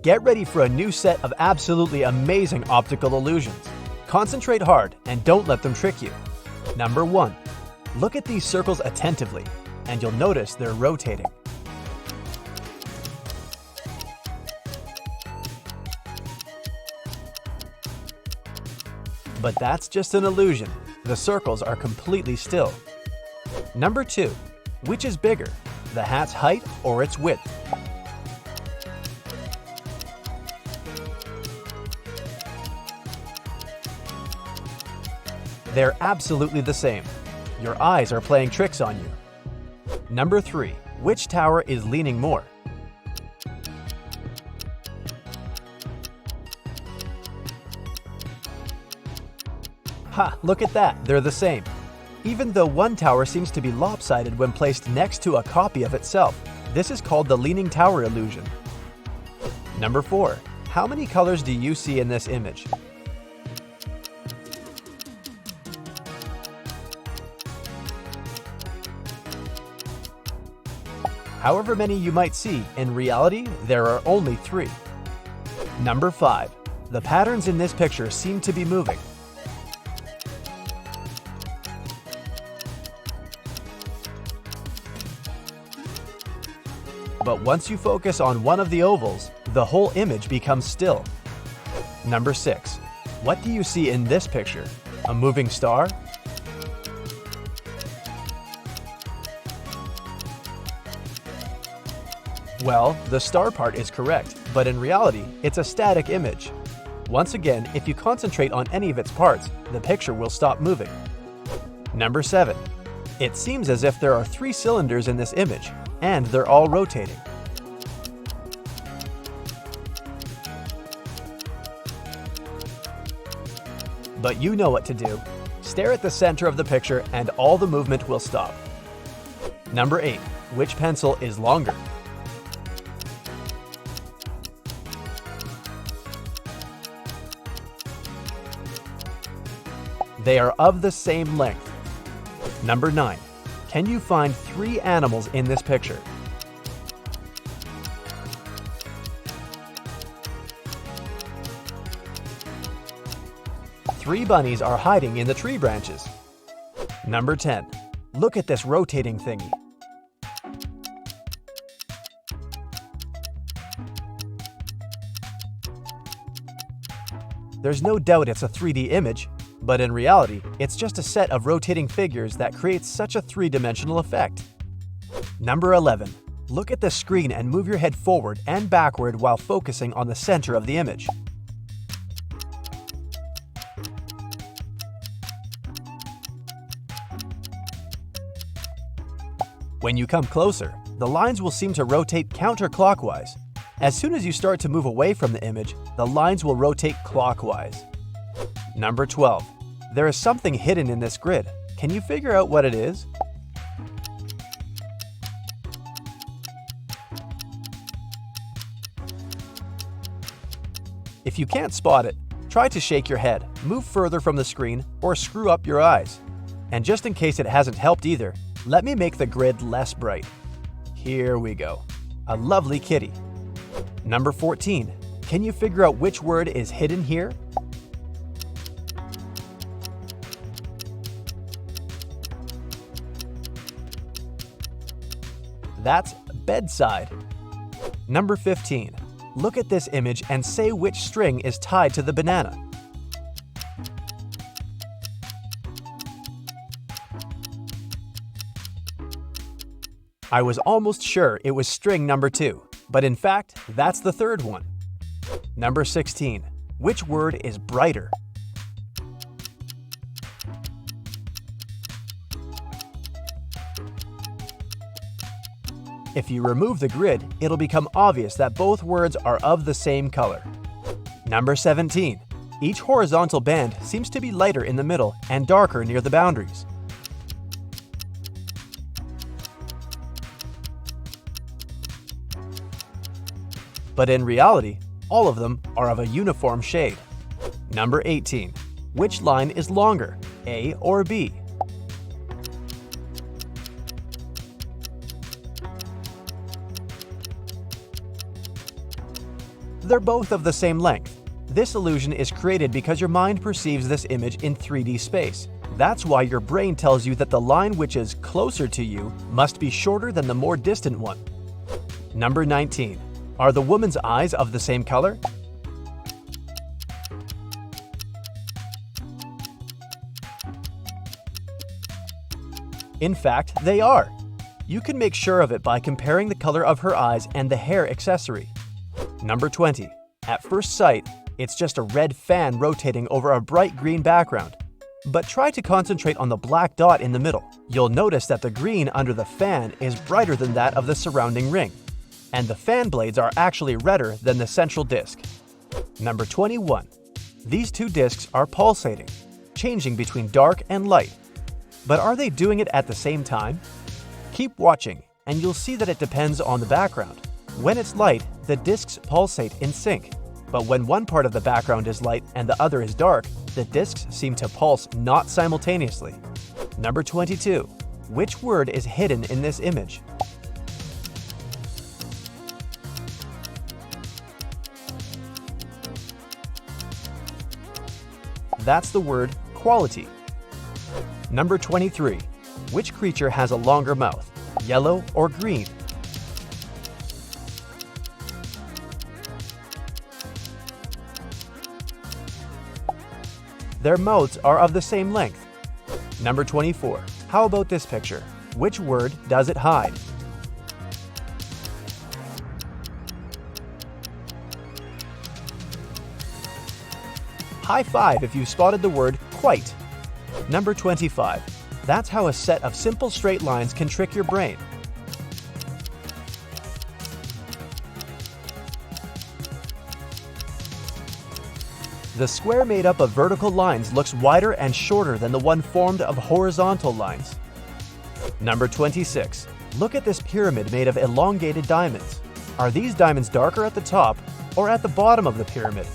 Get ready for a new set of absolutely amazing optical illusions. Concentrate hard and don't let them trick you. Number 1. Look at these circles attentively, and you'll notice they're rotating. But that's just an illusion. The circles are completely still. Number 2. Which is bigger, the hat's height or its width? They're absolutely the same. Your eyes are playing tricks on you. Number 3. Which tower is leaning more? Ha! Look at that, they're the same. Even though one tower seems to be lopsided when placed next to a copy of itself, this is called the leaning tower illusion. Number 4. How many colors do you see in this image? However many you might see, in reality, there are only 3. Number 5. The patterns in this picture seem to be moving. But once you focus on one of the ovals, the whole image becomes still. Number 6. What do you see in this picture? A moving star? Well, the star part is correct, but in reality, it's a static image. Once again, if you concentrate on any of its parts, the picture will stop moving. Number 7. It seems as if there are 3 cylinders in this image, and they're all rotating. But you know what to do. Stare at the center of the picture and all the movement will stop. Number 8. Which pencil is longer? They are of the same length. Number 9. Can you find 3 animals in this picture? Three bunnies are hiding in the tree branches. Number 10. Look at this rotating thingy. There's no doubt it's a 3D image, but in reality, it's just a set of rotating figures that creates such a 3-dimensional effect. Number 11. Look at the screen and move your head forward and backward while focusing on the center of the image. When you come closer, the lines will seem to rotate counterclockwise. As soon as you start to move away from the image, the lines will rotate clockwise. Number 12. There is something hidden in this grid. Can you figure out what it is? If you can't spot it, try to shake your head, move further from the screen, or screw up your eyes. And just in case it hasn't helped either, let me make the grid less bright. Here we go. A lovely kitty. Number 14. Can you figure out which word is hidden here? That's bedside. Number 15. Look at this image and say which string is tied to the banana. I was almost sure it was string number 2, but in fact, that's the third one. Number 16. Which word is brighter? If you remove the grid, it'll become obvious that both words are of the same color. Number 17. Each horizontal band seems to be lighter in the middle and darker near the boundaries. But in reality, all of them are of a uniform shade. Number 18. Which line is longer, A or B? They're both of the same length. This illusion is created because your mind perceives this image in 3D space. That's why your brain tells you that the line which is closer to you must be shorter than the more distant one. Number 19. Are the woman's eyes of the same color? In fact, they are. You can make sure of it by comparing the color of her eyes and the hair accessory. Number 20. At first sight, it's just a red fan rotating over a bright green background. But try to concentrate on the black dot in the middle. You'll notice that the green under the fan is brighter than that of the surrounding ring. And the fan blades are actually redder than the central disc. Number 21. These two discs are pulsating, changing between dark and light. But are they doing it at the same time? Keep watching, and you'll see that it depends on the background. When it's light, the discs pulsate in sync. But when one part of the background is light and the other is dark, the discs seem to pulse not simultaneously. Number 22. Which word is hidden in this image? That's the word quality. Number 23. Which creature has a longer mouth, yellow or green? Their mouths are of the same length. Number 24. How about this picture? Which word does it hide? High five if you spotted the word quite. Number 25. That's how a set of simple straight lines can trick your brain. The square made up of vertical lines looks wider and shorter than the one formed of horizontal lines. Number 26. Look at this pyramid made of elongated diamonds. Are these diamonds darker at the top or at the bottom of the pyramid?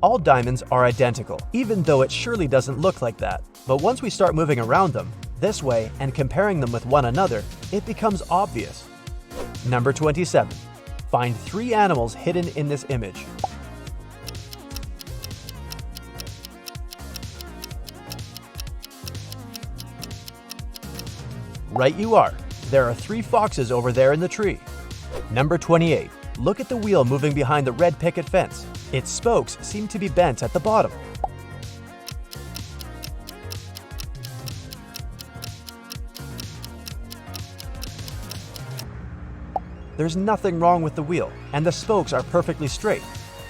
All diamonds are identical, even though it surely doesn't look like that. But once we start moving around them, this way, and comparing them with one another, it becomes obvious. Number 27. Find 3 animals hidden in this image. Right you are. There are 3 foxes over there in the tree. Number 28. Look at the wheel moving behind the red picket fence. Its spokes seem to be bent at the bottom. There's nothing wrong with the wheel, and the spokes are perfectly straight.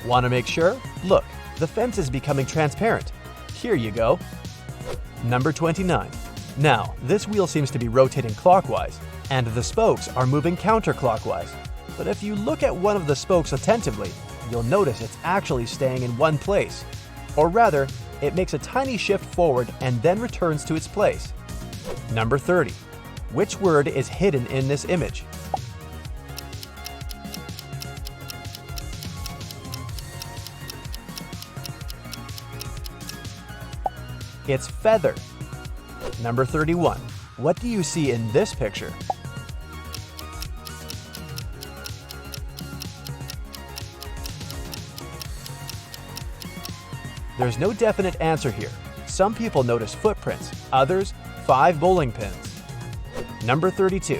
Want to make sure? Look, the fence is becoming transparent. Here you go. Number 29. Now, this wheel seems to be rotating clockwise, and the spokes are moving counterclockwise. But if you look at one of the spokes attentively, you'll notice it's actually staying in one place. Or rather, it makes a tiny shift forward and then returns to its place. Number 30. Which word is hidden in this image? It's feather. Number 31. What do you see in this picture? There's no definite answer here. Some people notice footprints, others 5 bowling pins. Number 32.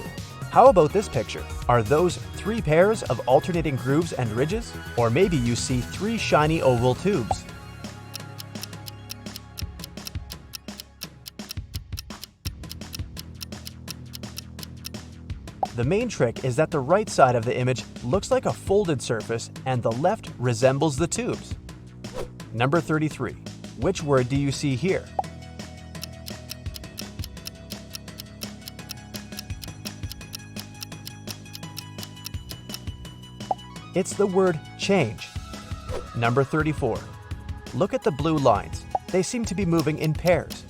How about this picture? Are those 3 pairs of alternating grooves and ridges? Or maybe you see 3 shiny oval tubes. The main trick is that the right side of the image looks like a folded surface and the left resembles the tubes. Number 33. Which word do you see here? It's the word change. Number 34. Look at the blue lines. They seem to be moving in pairs.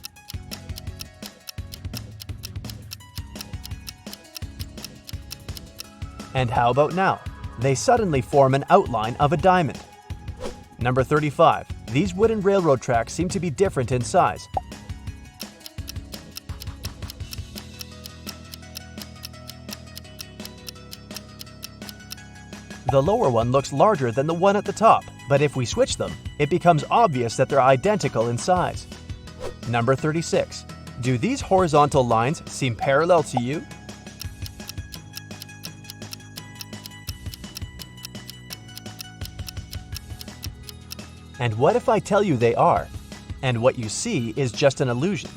And how about now? They suddenly form an outline of a diamond. Number 35. These wooden railroad tracks seem to be different in size. The lower one looks larger than the one at the top, but if we switch them, it becomes obvious that they're identical in size. Number 36. Do these horizontal lines seem parallel to you? And what if I tell you they are, and what you see is just an illusion?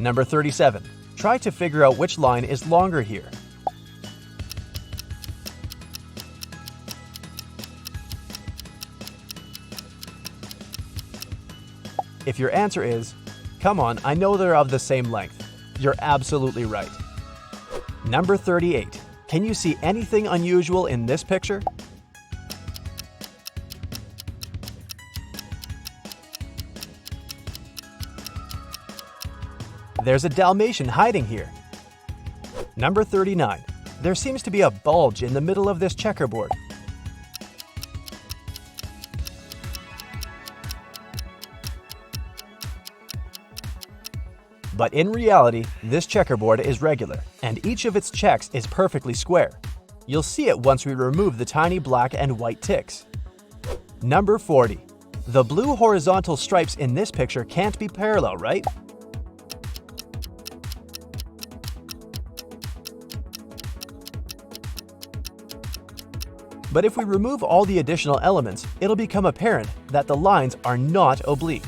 Number 37. Try to figure out which line is longer here. If your answer is, "Come on, I know they're of the same length," you're absolutely right. Number 38. Can you see anything unusual in this picture? There's a Dalmatian hiding here. Number 39. There seems to be a bulge in the middle of this checkerboard. But in reality, this checkerboard is regular, and each of its checks is perfectly square. You'll see it once we remove the tiny black and white ticks. Number 40. The blue horizontal stripes in this picture can't be parallel, right? But if we remove all the additional elements, it'll become apparent that the lines are not oblique.